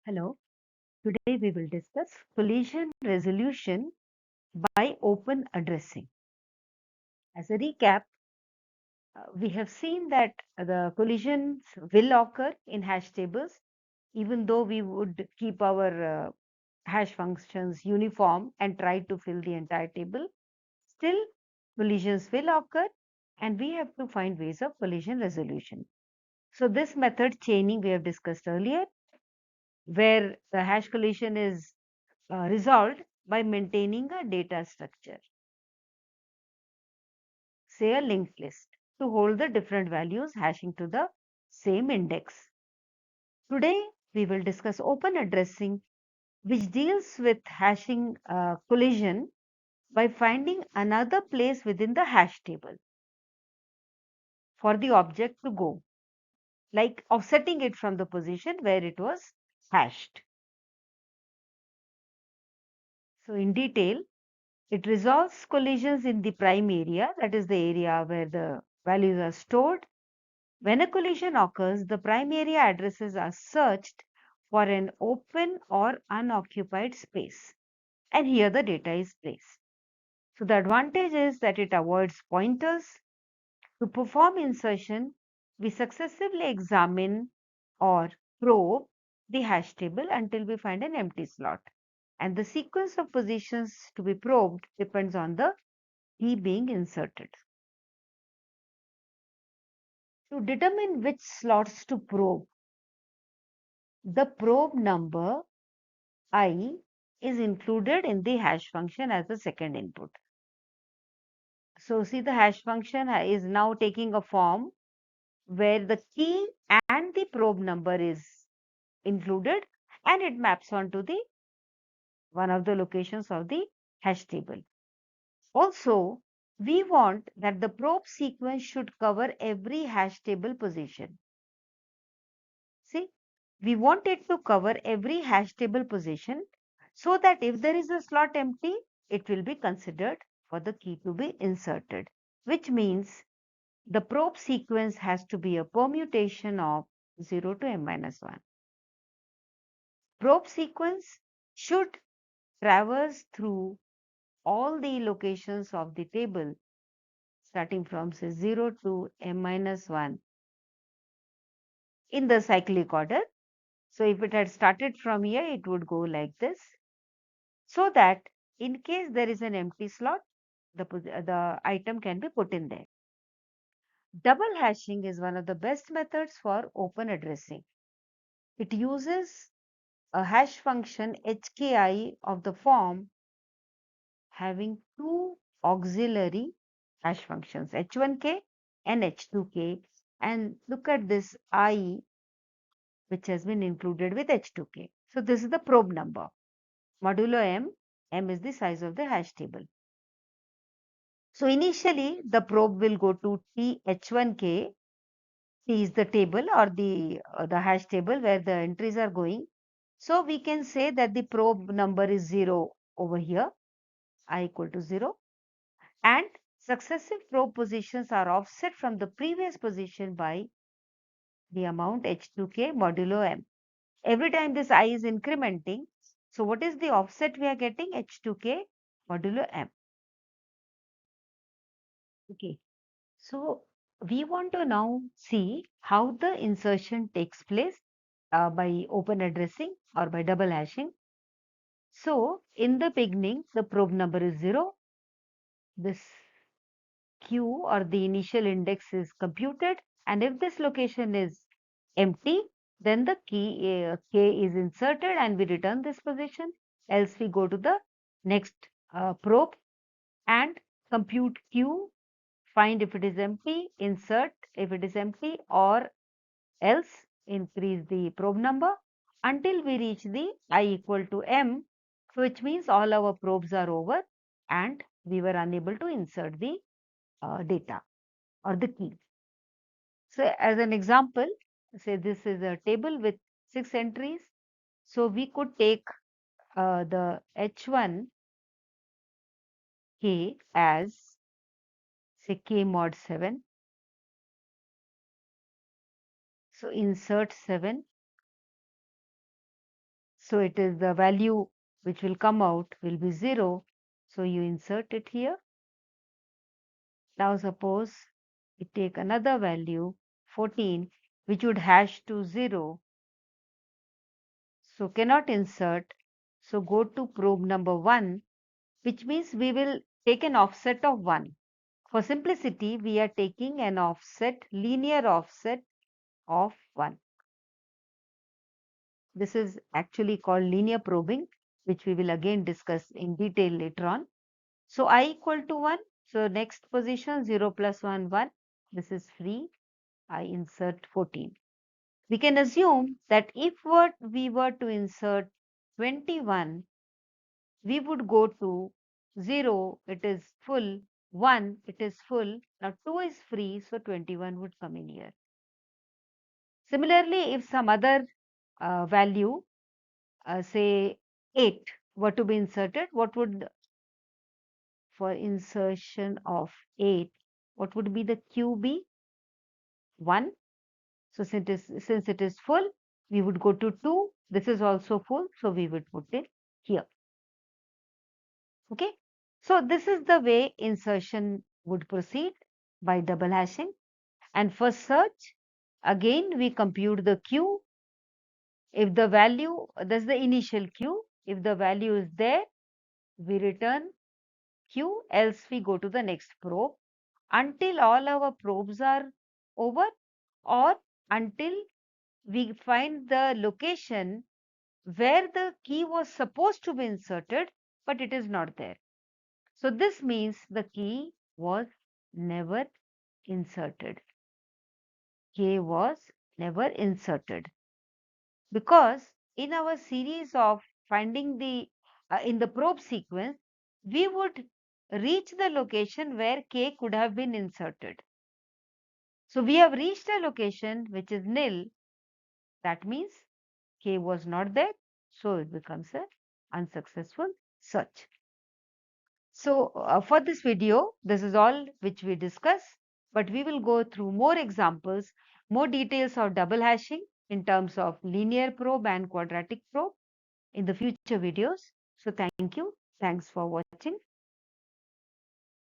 Hello, today we will discuss collision resolution by open addressing. As a recap, we have seen that the collisions will occur in hash tables, even though we would keep our hash functions uniform and try to fill the entire table. Still, collisions will occur, and we have to find ways of collision resolution. So, this method chaining we have discussed earlier, where the hash collision is resolved by maintaining a data structure, say a linked list, to hold the different values hashing to the same index. Today, we will discuss open addressing, which deals with hashing collision by finding another place within the hash table for the object to go, like offsetting it from the position where it was hashed. So, in detail, it resolves collisions in the prime area, that is the area where the values are stored. When a collision occurs, the prime area addresses are searched for an open or unoccupied space, and here the data is placed. So the advantage is that it avoids pointers. To perform insertion, we successively examine or probe the hash table until we find an empty slot. And the sequence of positions to be probed depends on the key being inserted. To determine which slots to probe, the probe number I is included in the hash function as the second input. So see, the hash function is now taking a form where the key and the probe number is included, and it maps onto the one of the locations of the hash table. Also, we want that the probe sequence should cover every hash table position. See, we want it to cover every hash table position so that if there is a slot empty, it will be considered for the key to be inserted, which means the probe sequence has to be a permutation of 0 to m minus 1. Probe sequence should traverse through all the locations of the table starting from say 0 to m minus 1 in the cyclic order. So if it had started from here, it would go like this, so that in case there is an empty slot, the item can be put in there. Double hashing is one of the best methods for open addressing. It uses a hash function HKI of the form having two auxiliary hash functions, H1K and H2K. And look at this I, which has been included with H2K. So this is the probe number. Modulo M is the size of the hash table. So initially, the probe will go to TH1K. T is the table or the hash table where the entries are going. So we can say that the probe number is 0 over here, I equal to 0. And successive probe positions are offset from the previous position by the amount H2K modulo M. Every time this I is incrementing, so what is the offset we are getting? H2K modulo M. Okay. So we want to now see how the insertion takes place by open addressing or by double hashing. So in the beginning, the probe number is 0. This Q or the initial index is computed, and if this location is empty, then the key K is inserted and we return this position. Else we go to the next probe and compute Q, find if it is empty, insert if it is empty, or else increase the probe number until we reach the I equal to M, which means all our probes are over and we were unable to insert the data or the key. So as an example, say this is a table with 6 entries. So we could take the H1 K as say K mod 7. So insert 7 So it is the value which will come out will be 0. So you insert it here. Now suppose we take another value 14 which would hash to 0. So cannot insert. So go to probe number 1, which means we will take an offset of 1. For simplicity, we are taking an offset, linear offset of 1. This is actually called linear probing, which we will again discuss in detail later on. So I equal to 1. So next position 0 plus 1, 1. This is free. I insert 14. We can assume that if we were to insert 21, we would go to 0, it is full, 1, it is full. Now 2 is free, so 21 would come in here. Similarly, if some other value, say 8, were to be inserted, what would, for insertion of 8, what would be the Q be? 1. So since it is full, we would go to 2. This is also full, so we would put it here. Okay. So this is the way insertion would proceed by double hashing. And for search, again we compute the Q. If the value, that's the initial Q. If the value is there, we return Q, else we go to the next probe until all our probes are over, or until we find the location where the key was supposed to be inserted, but it is not there. So this means the key was never inserted. K was never inserted, because in our series of finding the in the probe sequence, we would reach the location where K could have been inserted. So we have reached a location which is nil. That means K was not there. So it becomes an unsuccessful search. So for this video, this is all which we discuss, but we will go through more examples, more details of double hashing in terms of linear probe and quadratic probe in the future videos. So thank you. Thanks for watching.